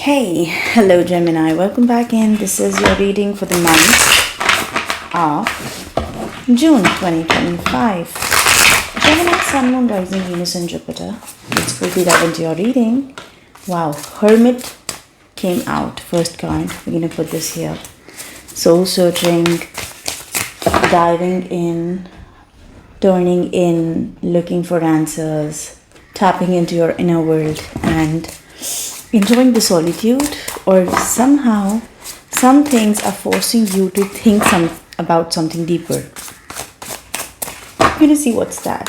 Hey, hello Gemini, welcome back in. This is your reading for the month of June 2025. Gemini, Sun, Moon, Rising, Venus and Jupiter. Let's quickly dive into your reading. Wow, Hermit came out, first card. We're going to put this here. Soul searching, diving in, turning in, looking for answers, tapping into your inner world and enjoying the solitude, or somehow some things are forcing you to think about something deeper. I'm going to see what's that.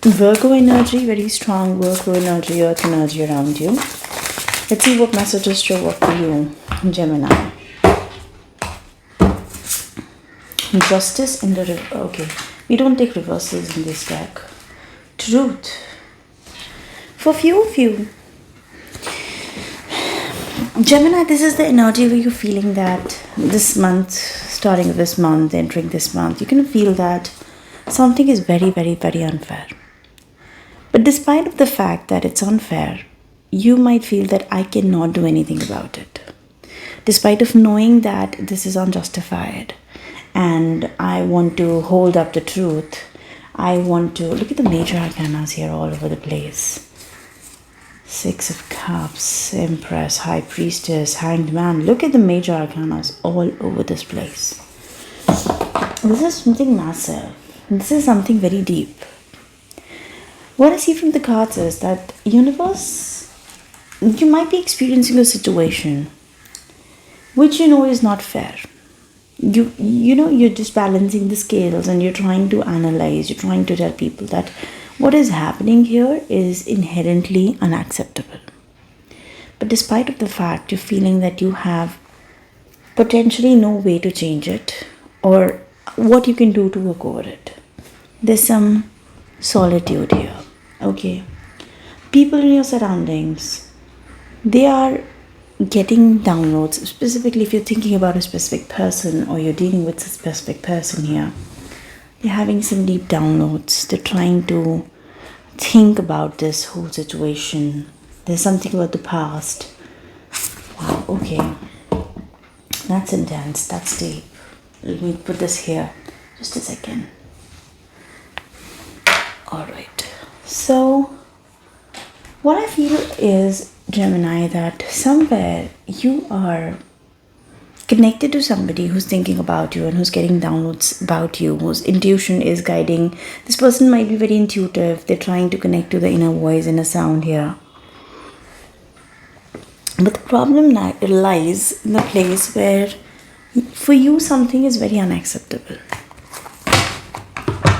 Virgo energy, very strong Virgo energy, earth energy around you. Let's see what messages show up for you, Gemini. Justice in the okay. We don't take reversals in this deck. Truth. For few of you, Gemini, this is the energy where you're feeling that this month, starting this month, entering this month, you can feel that something is very, very, very unfair. But despite of the fact that it's unfair, you might feel that I cannot do anything about it. Despite of knowing that this is unjustified and I want to hold up the truth, I want to look at the major arcanas here all over the place. Six of Cups, Empress, High Priestess, Hanged Man. Look at the major arcanas all over this place. This is something massive. This is something very deep. What I see from the cards is that universe, you might be experiencing a situation which you know is not fair. You know you're just balancing the scales and you're trying to analyze, you're trying to tell people that what is happening here is inherently unacceptable. But despite of the fact you're feeling that you have potentially no way to change it or what you can do to work over it, there's some solitude here. Okay, people in your surroundings, they are getting downloads, specifically if you're thinking about a specific person or you're dealing with a specific person here. They're having some deep downloads. They're trying to think about this whole situation. There's something about the past. Wow, okay. That's intense. That's deep. Let me put this here. Just a second. Alright. So, what I feel is, Gemini, that somewhere you are connected to somebody who's thinking about you and who's getting downloads about you, whose intuition is guiding. This person might be very intuitive. They're trying to connect to the inner voice, inner sound here. But the problem lies in the place where for you something is very unacceptable.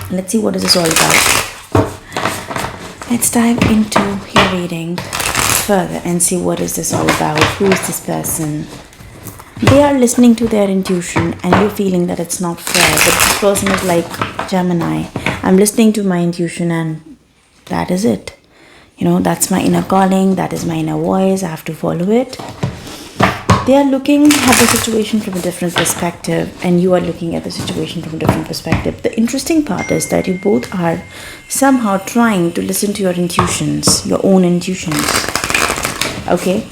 Let's see what is this all about. Let's dive into your reading further and see what is this all about. Who is this person? They are listening to their intuition and you're feeling that it's not fair. But this person is like, Gemini, I'm listening to my intuition and that is it. You know, that's my inner calling. That is my inner voice. I have to follow it. They are looking at the situation from a different perspective and you are looking at the situation from a different perspective. The interesting part is that you both are somehow trying to listen to your intuitions, your own intuitions. Okay?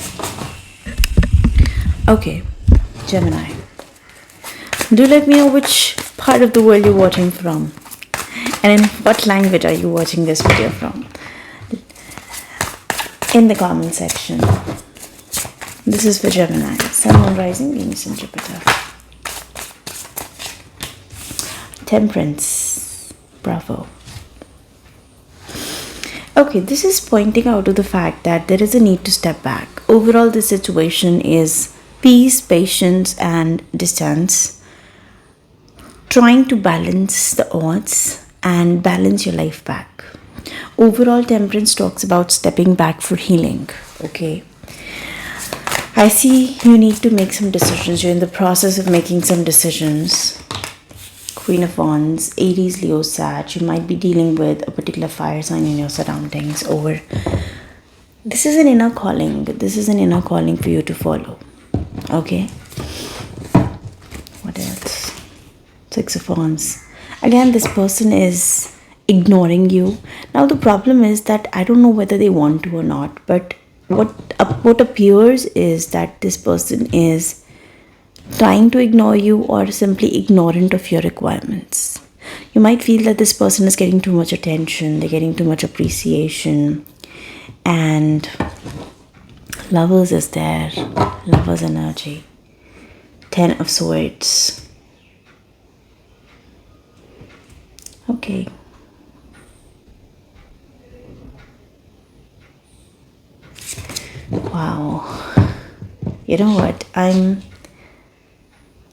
Okay. Gemini, do let me know which part of the world you're watching from and in what language are you watching this video from in the comment section. This is for Gemini, Sun, Moon, Rising, Venus and Jupiter. Temperance, bravo. Okay, this is pointing out to the fact that there is a need to step back. Overall, the situation is peace, patience and distance, trying to balance the odds and balance your life back. Overall, temperance talks about stepping back for healing. Okay, I see you need to make some decisions. You're in the process of making some decisions. Queen of Wands, Aries, Leo, Sag. You might be dealing with a particular fire sign in your surroundings, or this is an inner calling. This is an inner calling for you to follow. Okay, what else? Six of Wands. Again, this person is ignoring you. Now the problem is that I don't know whether they want to or not, but what appears is that this person is trying to ignore you or simply ignorant of your requirements. You might feel that this person is getting too much attention, they're getting too much appreciation, and lovers is there, lovers energy, 10 of swords. Okay. Wow. You know what?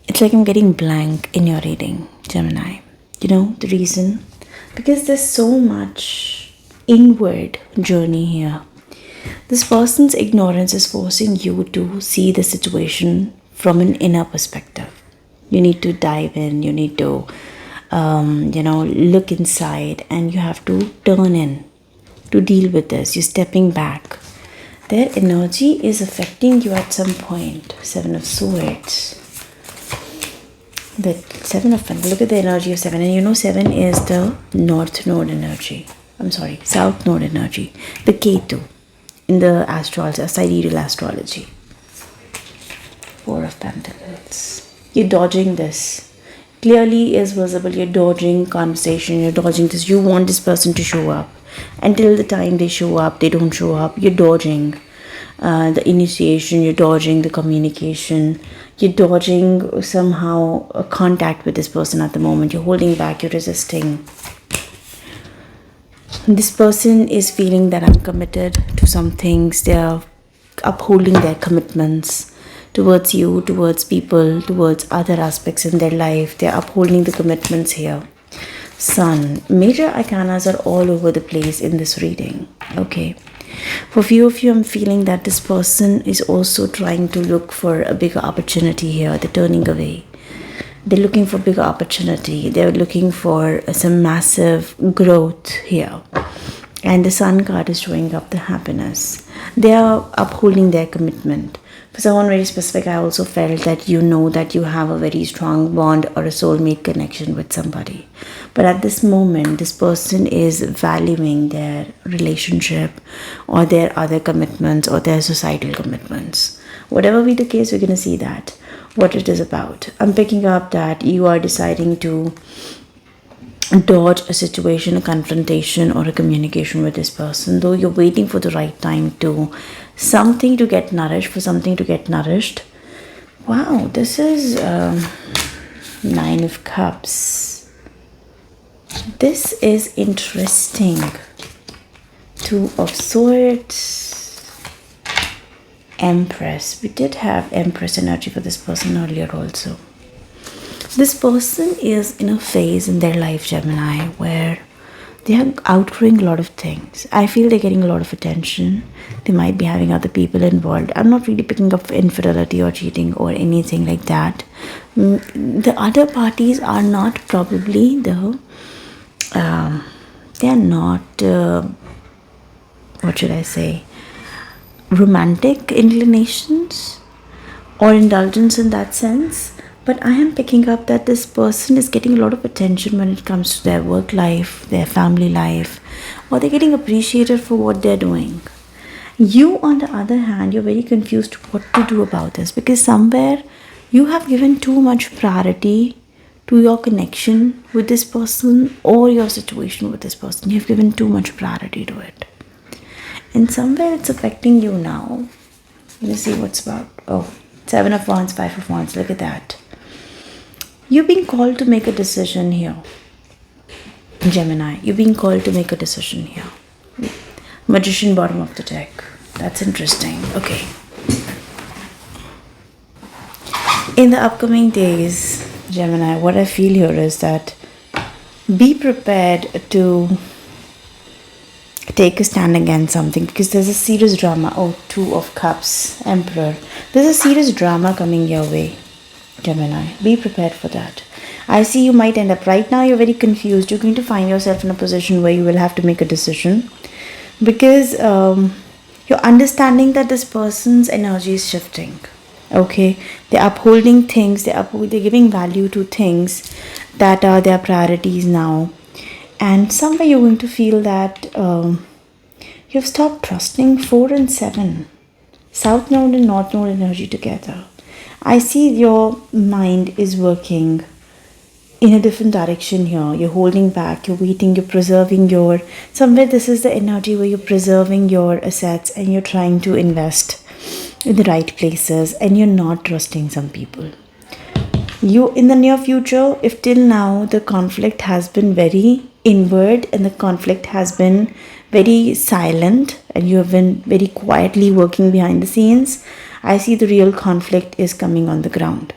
It's like I'm getting blank in your reading, Gemini. You know the reason? Because there's so much inward journey here. This person's ignorance is forcing you to see the situation from an inner perspective. You need to dive in, you need to, look inside, and you have to turn in to deal with this. You're stepping back. Their energy is affecting you at some point. 7 of Swords. The 7 of Pentacles. Look at the energy of 7. And you know 7 is the North Node energy. South Node energy. The Ketu in the sidereal astrology. 4 of Pentacles. You're dodging this. Clearly is visible. You're dodging conversation. You're dodging this. You want this person to show up. Until the time they show up, they don't show up. You're dodging the initiation. You're dodging the communication. You're dodging somehow a contact with this person at the moment. You're holding back. You're resisting. This person is feeling that I'm committed to some things. They're upholding their commitments towards you, towards people, towards other aspects in their life. They're upholding the commitments here. Sun. Major arcanas are all over the place in this reading. Okay. For few of you, I'm feeling that this person is also trying to look for a bigger opportunity here. They're turning away. They're looking for bigger opportunity. They're looking for some massive growth here. And the Sun card is showing up the happiness. They are upholding their commitment. For someone very specific, I also felt that you know that you have a very strong bond or a soulmate connection with somebody. But at this moment, this person is valuing their relationship or their other commitments or their societal commitments. Whatever be the case, we're going to see that, what it is about. I'm picking up that you are deciding to dodge a situation, a confrontation, or a communication with this person, though you're waiting for the right time to something to get nourished, for something to get nourished. Wow, this is 9 of Cups. This is interesting. 2 of Swords. Empress. We did have Empress energy for this person earlier also. This person is in a phase in their life, Gemini, where they are outgrowing a lot of things. I feel they're getting a lot of attention. They might be having other people involved. I'm not really picking up infidelity or cheating or anything like that. The other parties are not probably they are not, what should I say, romantic inclinations or indulgence in that sense. But I am picking up that this person is getting a lot of attention when it comes to their work life, their family life, or they're getting appreciated for what they're doing. You, on the other hand, you're very confused what to do about this, because somewhere you have given too much priority to your connection with this person or your situation with this person. You've given too much priority to it. And somewhere it's affecting you now. Let's see what's about. Oh, 7 of Wands, 5 of Wands. Look at that. You're being called to make a decision here. Gemini, you're being called to make a decision here. Magician, bottom of the deck. That's interesting. Okay. In the upcoming days, Gemini, what I feel here is that be prepared to take a stand against something, because there's a serious drama. Oh, 2 of Cups, Emperor. There's a serious drama coming your way, Gemini. Be prepared for that. I see you might end up, right now you're very confused. You're going to find yourself in a position where you will have to make a decision, because you're understanding that this person's energy is shifting. Okay, they're upholding things, they're giving value to things that are their priorities now. And somewhere you're going to feel that You've stopped trusting 4 and 7. South node and north node energy together. I see your mind is working in a different direction here. You're holding back, you're waiting, you're preserving your. Somewhere, this is the energy where you're preserving your assets and you're trying to invest in the right places and you're not trusting some people. You, in the near future, if till now the conflict has been very inward and the conflict has been very silent and you have been very quietly working behind the scenes, I see the real conflict is coming on the ground.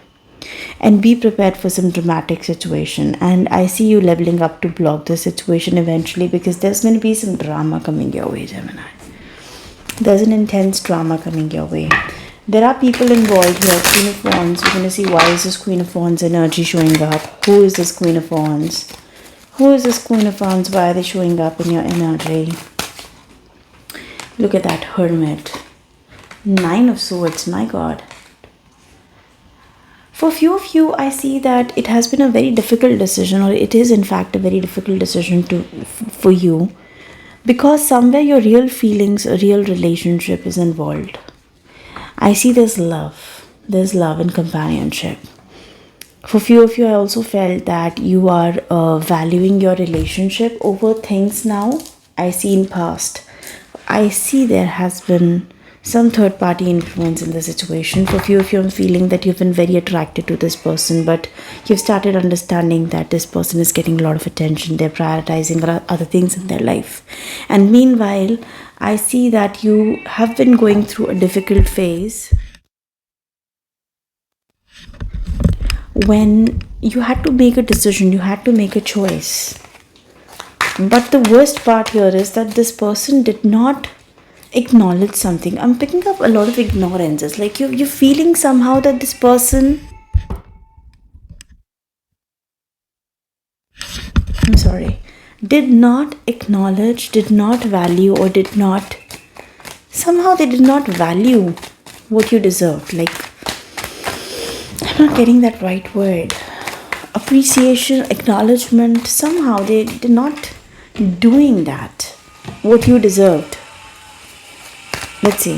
And be prepared for some dramatic situation. And I see you leveling up to block the situation eventually, because there's going to be some drama coming your way, Gemini. There's an intense drama coming your way. There are people involved here. Queen of Wands. We're going to see, why is this Queen of Wands energy showing up? Who is this Queen of Wands? Who is this Queen of Wands? Why are they showing up in your energy? Look at that Hermit. 9 of Swords. My God. For few of you, I see that it has been a very difficult decision, or it is in fact a very difficult decision for you, because somewhere your real feelings, a real relationship is involved. I see there's love and companionship. For few of you, I also felt that you are valuing your relationship over things now. I see in past. I see there has been some third party influence in the situation. For few of you, I'm feeling that you've been very attracted to this person, but you've started understanding that this person is getting a lot of attention. They're prioritizing other things in their life. And meanwhile, I see that you have been going through a difficult phase when you had to make a decision, you had to make a choice. But the worst part here is that this person did not acknowledge something. I'm picking up a lot of ignorance. It's like you're feeling somehow that this person, I'm sorry, did not acknowledge, did not value, or somehow they did not value what you deserved. Like, I'm not getting that right word. Appreciation, acknowledgement, somehow they did not doing that, what you deserved. Let's see.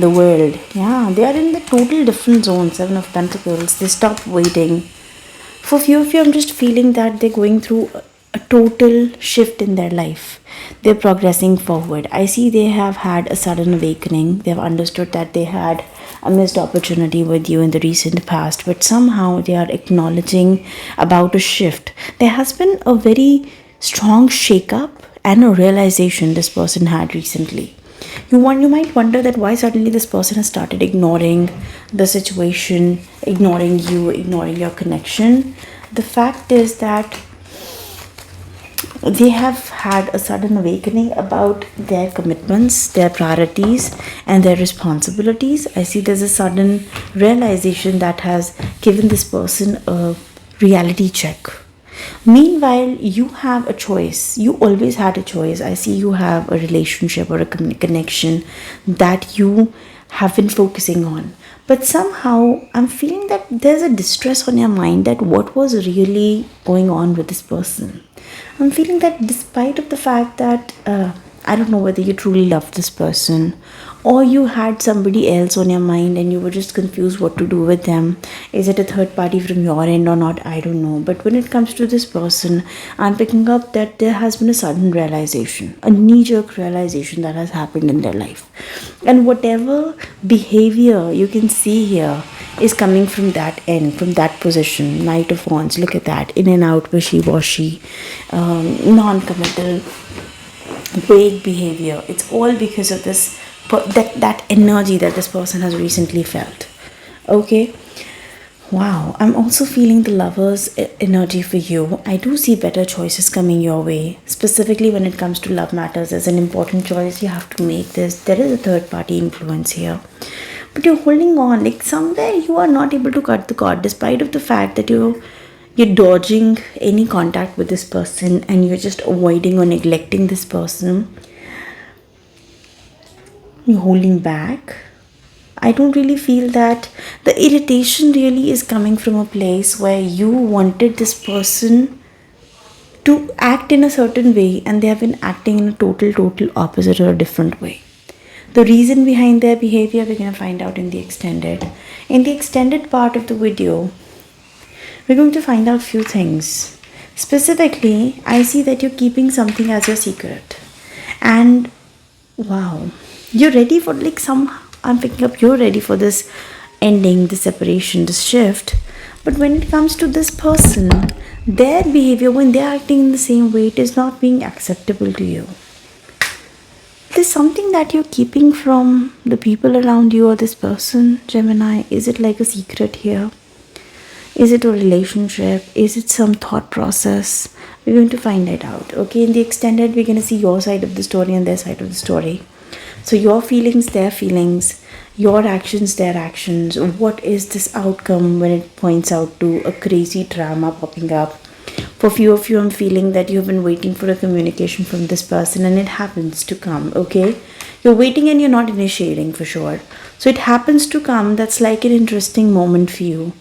The world. Yeah, they are in the total different zone. 7 of Pentacles. They stopped waiting. For few of you, I'm just feeling that they're going through a total shift in their life. They're progressing forward. I see they have had a sudden awakening. They've understood that they had a missed opportunity with you in the recent past, but somehow they are acknowledging about a shift. There has been a very strong shake-up and a realization this person had recently. You might wonder that why suddenly this person has started ignoring the situation, ignoring you, ignoring your connection. The fact is that they have had a sudden awakening about their commitments, their priorities, and their responsibilities. I see there's a sudden realization that has given this person a reality check. Meanwhile, you have a choice. You always had a choice. I see you have a relationship or a connection that you have been focusing on. But somehow, I'm feeling that there's a distress on your mind that what was really going on with this person. I'm feeling that despite of the fact that I don't know whether you truly love this person, or you had somebody else on your mind and you were just confused what to do with them. Is it a third party from your end or not? I don't know. But when it comes to this person, I'm picking up that there has been a sudden realization, a knee-jerk realization that has happened in their life. And whatever behavior you can see here is coming from that end, from that position. Knight of Wands, look at that. In and out, wishy-washy, non-committal, vague behavior. It's all because of this that energy that this person has recently felt. Okay, wow. I'm also feeling the Lover's energy for you. I do see better choices coming your way, specifically when it comes to love matters. There's an important choice you have to make. There is a third party influence here, but you're holding on. Like somewhere you are not able to cut the cord, despite of the fact that you're dodging any contact with this person and you're just avoiding or neglecting this person. You're holding back. I don't really feel that. The irritation really is coming from a place where you wanted this person to act in a certain way, and they have been acting in a total opposite or a different way. The reason behind their behavior we're going to find out in the extended. In the extended part of the video, we're going to find out few things. Specifically, I see that you're keeping something as your secret. And wow, you're ready for I'm picking up you're ready for this ending, this separation, this shift. But when it comes to this person, their behavior, when they're acting in the same way, it is not being acceptable to you. There's something that you're keeping from the people around you or this person, Gemini. Is it like a secret here? Is it a relationship? Is it some thought process? We're going to find it out. Okay, in the extended, we're going to see your side of the story and their side of the story. So your feelings, their feelings, your actions, their actions. What is this outcome when it points out to a crazy drama popping up? For few of you, I'm feeling that you've been waiting for a communication from this person and it happens to come, okay? You're waiting and you're not initiating for sure. So it happens to come. That's like an interesting moment for you.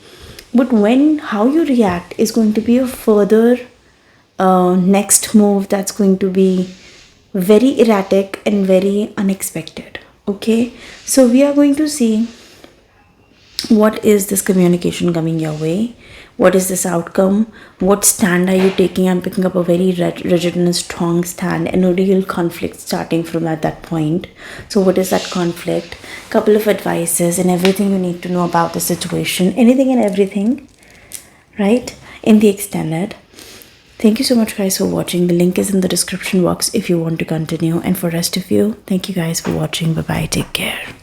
But how you react is going to be a further next move that's going to be very erratic and very unexpected, okay? So we are going to see what is this communication coming your way. What is this outcome? What stand are you taking? I'm picking up a very rigid and a strong stand and a real conflict starting from at that point. So what is that conflict? Couple of advices and everything you need to know about the situation. Anything and everything, right? In the extended. Thank you so much guys for watching. The link is in the description box if you want to continue. And for rest of you, thank you guys for watching. Bye-bye. Take care.